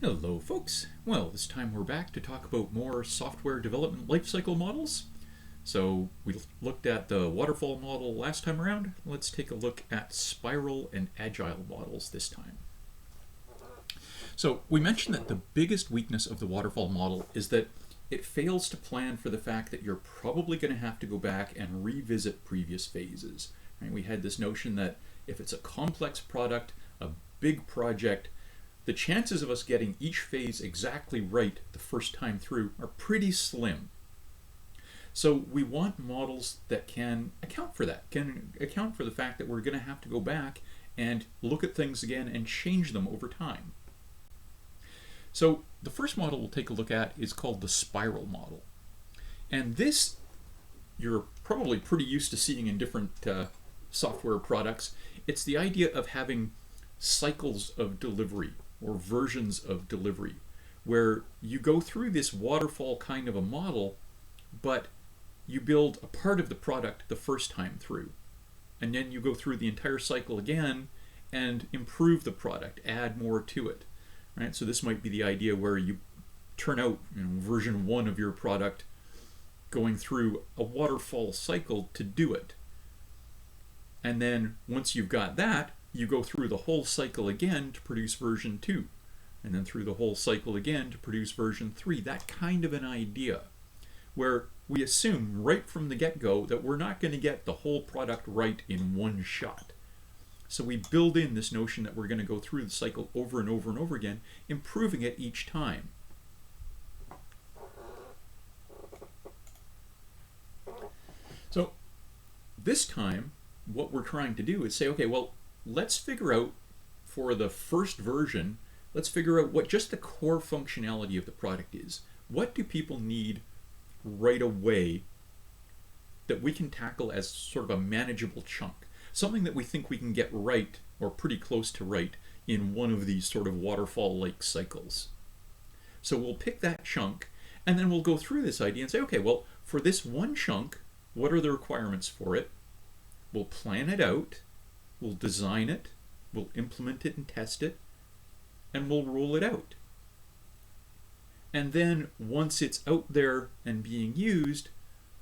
Hello folks! Well, this time we're back to talk about more software development lifecycle models. So we looked at the waterfall model last time around. Let's take a look at spiral and agile models this time. So we mentioned that the biggest weakness of the waterfall model is that it fails to plan for the fact that you're probably going to have to go back and revisit previous phases. Right? We had this notion that if it's a complex product, a big project, the chances of us getting each phase exactly right the first time through are pretty slim. So we want models that can account for that, can account for the fact that we're going to have to go back and look at things again and change them over time. So the first model we'll take a look at is called the spiral model. And this you're probably pretty used to seeing in different software products. It's the idea of having cycles of delivery or versions of delivery, where you go through this waterfall kind of a model, but you build a part of the product the first time through. And then you go through the entire cycle again and improve the product, add more to it. Right? So this might be the idea where you turn out version 1 of your product going through a waterfall cycle to do it. And then once you've got that, you go through the whole cycle again to produce version 2, and then through the whole cycle again to produce version 3. That kind of an idea, where we assume right from the get-go that we're not going to get the whole product right in one shot. So we build in this notion that we're going to go through the cycle over and over and over again, improving it each time. So this time, what we're trying to do is say, okay, well, let's figure out for the first version, let's figure out what just the core functionality of the product is. What do people need right away that we can tackle as sort of a manageable chunk? Something that we think we can get right or pretty close to right in one of these sort of waterfall-like cycles. So we'll pick that chunk and then we'll go through this idea and say, okay, well, for this one chunk, what are the requirements for it? We'll plan it out. We'll design it, we'll implement it and test it, and we'll roll it out. And then once it's out there and being used,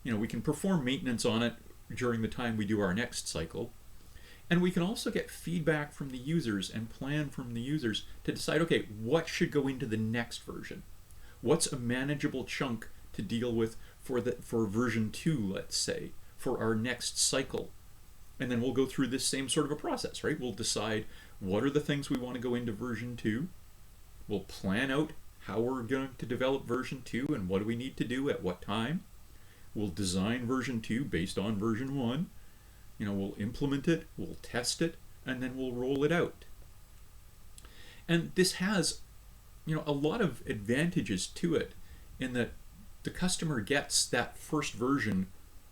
we can perform maintenance on it during the time we do our next cycle. And we can also get feedback from the users and plan from the users to decide, okay, what should go into the next version? What's a manageable chunk to deal with for version 2, let's say, for our next cycle? And then we'll go through this same sort of a process, right? We'll decide what are the things we want to go into version 2. We'll plan out how we're going to develop version 2 and what do we need to do at what time. We'll design version 2 based on version 1. We'll implement it, we'll test it, and then we'll roll it out. And this has, a lot of advantages to it in that the customer gets that first version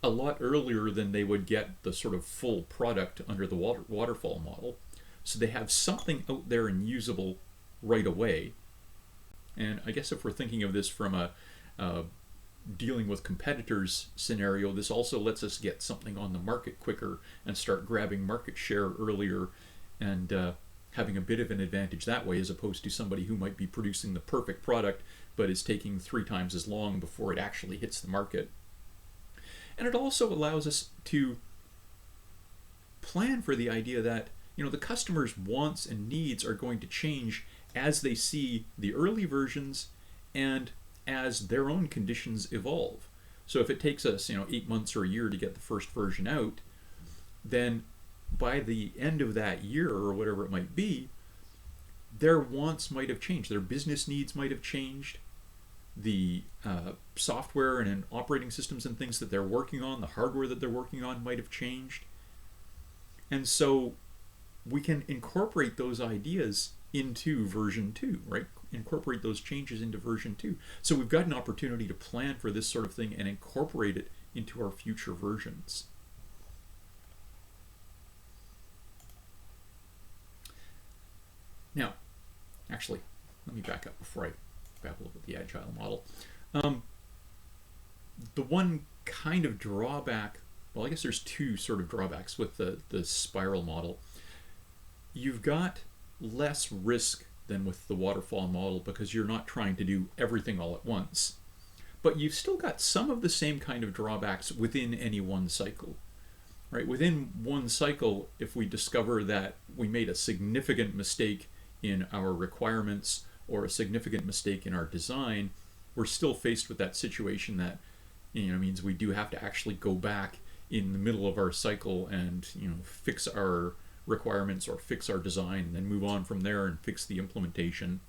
a lot earlier than they would get the sort of full product under the waterfall model. So they have something out there and usable right away. And I guess if we're thinking of this from a dealing with competitors scenario, this also lets us get something on the market quicker and start grabbing market share earlier and having a bit of an advantage that way, as opposed to somebody who might be producing the perfect product but is taking 3 times as long before it actually hits the market. And it also allows us to plan for the idea that the customer's wants and needs are going to change as they see the early versions and as their own conditions evolve. So if it takes us 8 months or a year to get the first version out, then by the end of that year or whatever it might be, their wants might have changed, their business needs might have changed, the software and operating systems and things that they're working on, the hardware that they're working on might have changed. And so we can incorporate those ideas into version 2, right? Incorporate those changes into version 2. So we've got an opportunity to plan for this sort of thing and incorporate it into our future versions. Now, actually, let me back up before I babble about the agile model. The one kind of drawback, well, I guess there's 2 sort of drawbacks with the spiral model. You've got less risk than with the waterfall model because you're not trying to do everything all at once. But you've still got some of the same kind of drawbacks within any one cycle. Right? Within one cycle, if we discover that we made a significant mistake in our requirements or a significant mistake in our design, we're still faced with that situation that means we do have to actually go back in the middle of our cycle and fix our requirements or fix our design and then move on from there and fix the implementation.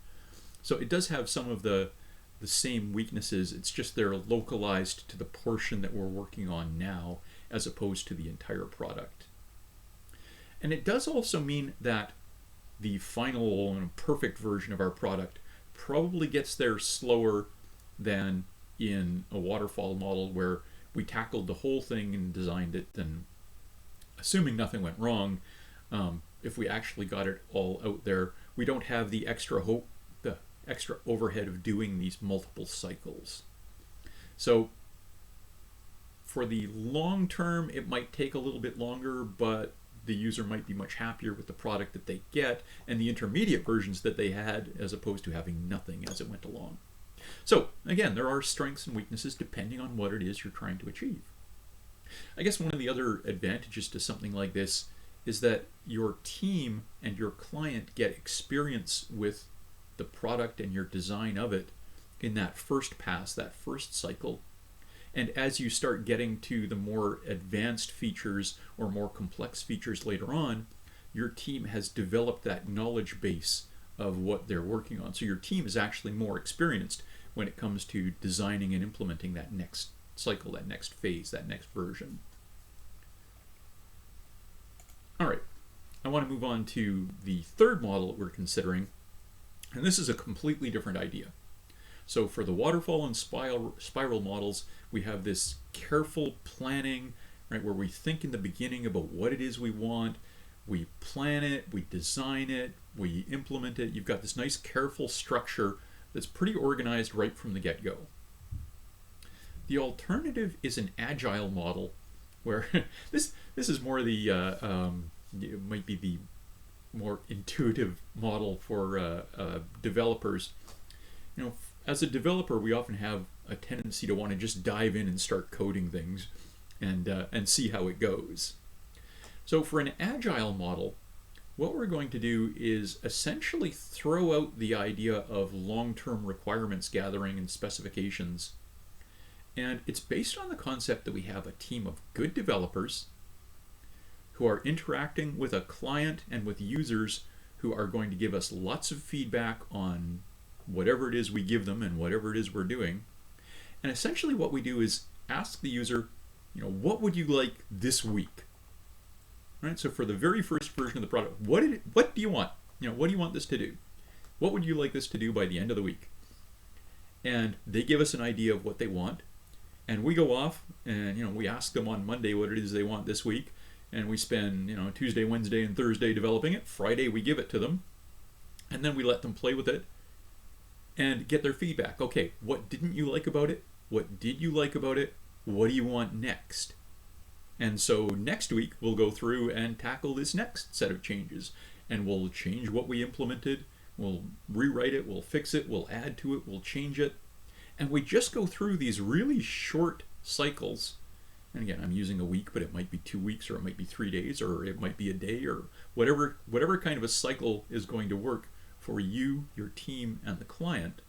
So it does have some of the same weaknesses. It's just they're localized to the portion that we're working on now as opposed to the entire product. And it does also mean that the final and perfect version of our product probably gets there slower than in a waterfall model where we tackled the whole thing and designed it, and assuming nothing went wrong, if we actually got it all out there, we don't have the extra overhead of doing these multiple cycles. So for the long term, it might take a little bit longer, but the user might be much happier with the product that they get and the intermediate versions that they had, as opposed to having nothing as it went along. So again, there are strengths and weaknesses depending on what it is you're trying to achieve. I guess one of the other advantages to something like this is that your team and your client get experience with the product and your design of it in that first pass, that first cycle. And as you start getting to the more advanced features or more complex features later on, your team has developed that knowledge base of what they're working on. So your team is actually more experienced when it comes to designing and implementing that next cycle, that next phase, that next version. All right, I want to move on to the third model that we're considering, and this is a completely different idea. So for the waterfall and spiral models, we have this careful planning, right, where we think in the beginning about what it is we want, we plan it, we design it, we implement it. You've got this nice careful structure that's pretty organized right from the get-go. The alternative is an agile model, where this is more the it might be the more intuitive model for developers. As a developer, we often have a tendency to want to just dive in and start coding things and see how it goes. So for an agile model, what we're going to do is essentially throw out the idea of long-term requirements gathering and specifications. And it's based on the concept that we have a team of good developers who are interacting with a client and with users who are going to give us lots of feedback on whatever it is we give them and whatever it is we're doing. And essentially what we do is ask the user, what would you like this week? Right? So for the very first version of the product, what do you want? What do you want this to do? What would you like this to do by the end of the week? And they give us an idea of what they want, and we go off and we ask them on Monday what it is they want this week, and we spend Tuesday, Wednesday, and Thursday developing it. Friday we give it to them, and then we let them play with it and get their feedback. Okay, what didn't you like about it? What did you like about it? What do you want next? And so next week we'll go through and tackle this next set of changes, and we'll change what we implemented, we'll rewrite it, we'll fix it, we'll add to it, we'll change it. And we just go through these really short cycles. And again, I'm using a week, but it might be 2 weeks, or it might be 3 days, or it might be a day, or whatever kind of a cycle is going to work for you, your team, and the client.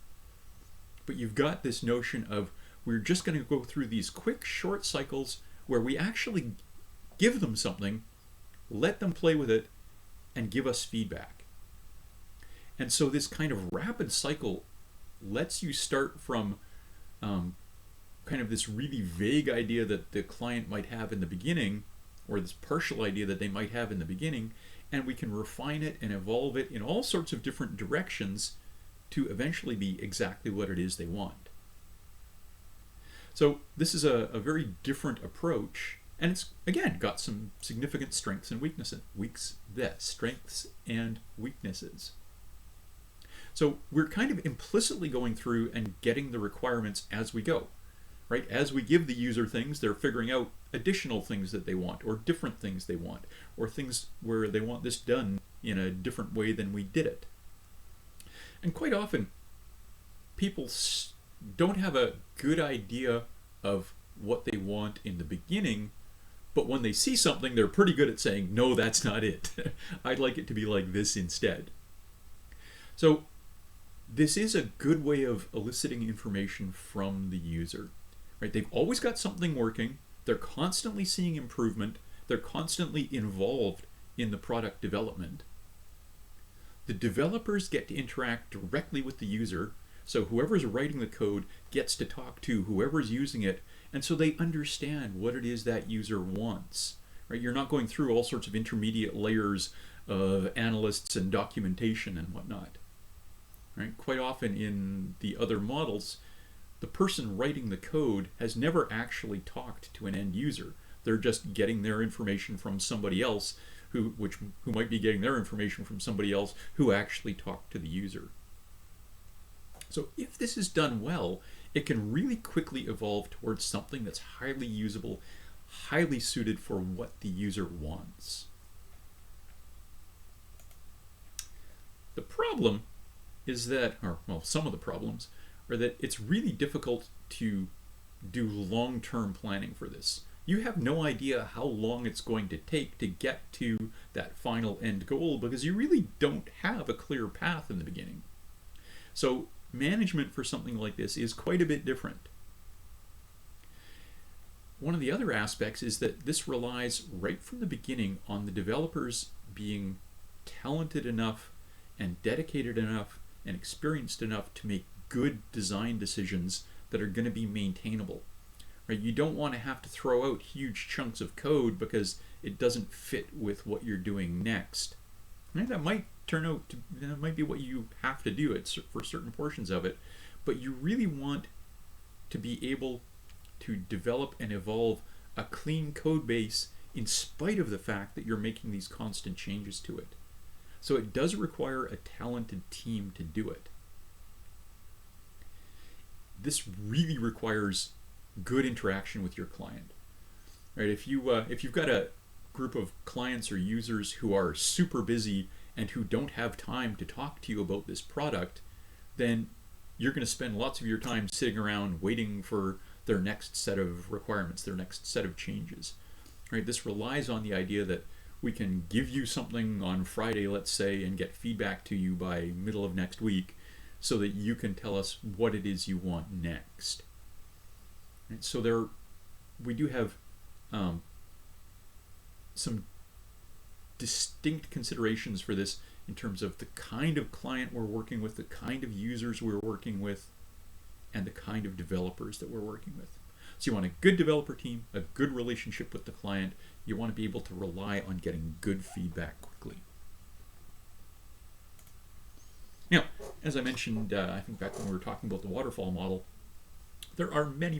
But you've got this notion of we're just going to go through these quick, short cycles where we actually give them something, let them play with it, and give us feedback. And so this kind of rapid cycle lets you start from kind of this really vague idea that the client might have in the beginning, or this partial idea that they might have in the beginning, and we can refine it and evolve it in all sorts of different directions to eventually be exactly what it is they want. So this is a very different approach, and it's, again, got some significant strengths and weaknesses. Strengths and weaknesses. So we're kind of implicitly going through and getting the requirements as we go, right? As we give the user things, they're figuring out additional things that they want, or different things they want, or things where they want this done in a different way than we did it. And quite often, people don't have a good idea of what they want in the beginning, but when they see something, they're pretty good at saying, no, that's not it. I'd like it to be like this instead. So this is a good way of eliciting information from the user. Right? They've always got something working. They're constantly seeing improvement. They're constantly involved in the product development. The developers get to interact directly with the user, so whoever's writing the code gets to talk to whoever's using it, and so they understand what it is that user wants. Right? You're not going through all sorts of intermediate layers of analysts and documentation and whatnot. Right? Quite often in the other models, the person writing the code has never actually talked to an end user. They're just getting their information from somebody else who might be getting their information from somebody else who actually talked to the user. So if this is done well, it can really quickly evolve towards something that's highly usable, highly suited for what the user wants. The problem is that, or well, some of the problems are that it's really difficult to do long-term planning for this. You have no idea how long it's going to take to get to that final end goal because you really don't have a clear path in the beginning. So management for something like this is quite a bit different. One of the other aspects is that this relies right from the beginning on the developers being talented enough and dedicated enough and experienced enough to make good design decisions that are going to be maintainable. Right? You don't want to have to throw out huge chunks of code because it doesn't fit with what you're doing next. Right? That might turn out to, that might be what you have to do for certain portions of it, but you really want to be able to develop and evolve a clean code base in spite of the fact that you're making these constant changes to it. So it does require a talented team to do it. This really requires good interaction with your client. Right? If you've got a group of clients or users who are super busy and who don't have time to talk to you about this product, then you're going to spend lots of your time sitting around waiting for their next set of requirements, their next set of changes. Right? This relies on the idea that we can give you something on Friday, let's say, and get feedback to you by middle of next week so that you can tell us what it is you want next. Right? So we do have some distinct considerations for this in terms of the kind of client we're working with, the kind of users we're working with, and the kind of developers that we're working with. So you want a good developer team, a good relationship with the client. You want to be able to rely on getting good feedback quickly. Now, as I mentioned, I think back when we were talking about the waterfall model, there are many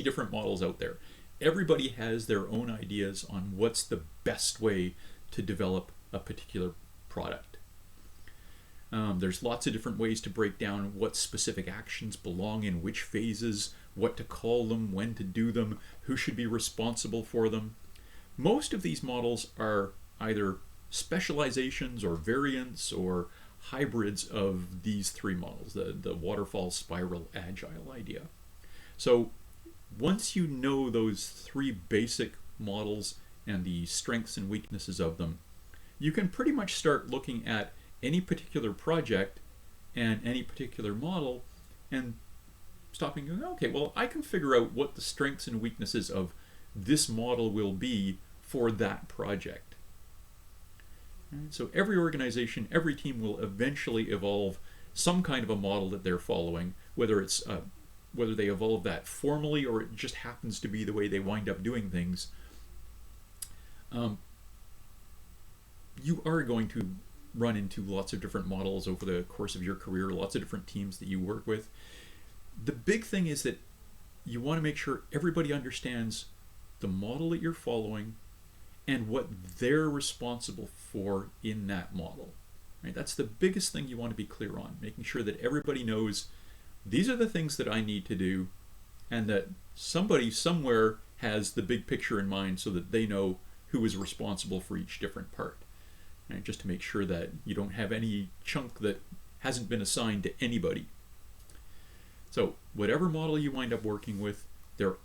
different models out there. Everybody has their own ideas on what's the best way to develop a particular product. There's lots of different ways to break down what specific actions belong in which phases, what to call them, when to do them, who should be responsible for them. Most of these models are either specializations or variants or hybrids of these three models, the waterfall, spiral, agile idea. So once you know those three basic models and the strengths and weaknesses of them, you can pretty much start looking at any particular project and any particular model and stopping and going, okay, well, I can figure out what the strengths and weaknesses of this model will be for that project. And so every organization, every team will eventually evolve some kind of a model that they're following, whether they evolve that formally or it just happens to be the way they wind up doing things. You are going to run into lots of different models over the course of your career, lots of different teams that you work with. The big thing is that you want to make sure everybody understands the model that you're following and what they're responsible for in that model. Right? That's the biggest thing you want to be clear on, making sure that everybody knows these are the things that I need to do and that somebody somewhere has the big picture in mind so that they know who is responsible for each different part. Right? Just to make sure that you don't have any chunk that hasn't been assigned to anybody. So whatever model you wind up working with, they're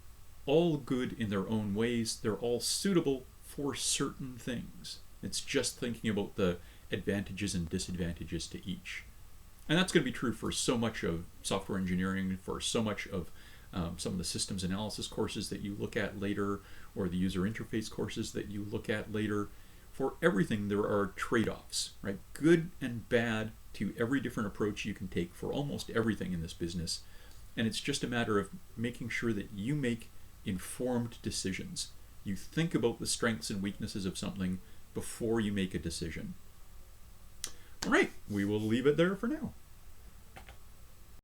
all good in their own ways. They're all suitable for certain things. It's just thinking about the advantages and disadvantages to each. And that's going to be true for so much of software engineering, for so much of some of the systems analysis courses that you look at later, or the user interface courses that you look at later. For everything, there are trade-offs, right? Good and bad to every different approach you can take for almost everything in this business. And it's just a matter of making sure that you make informed decisions. You think about the strengths and weaknesses of something before you make a decision. All right, we will leave it there for now.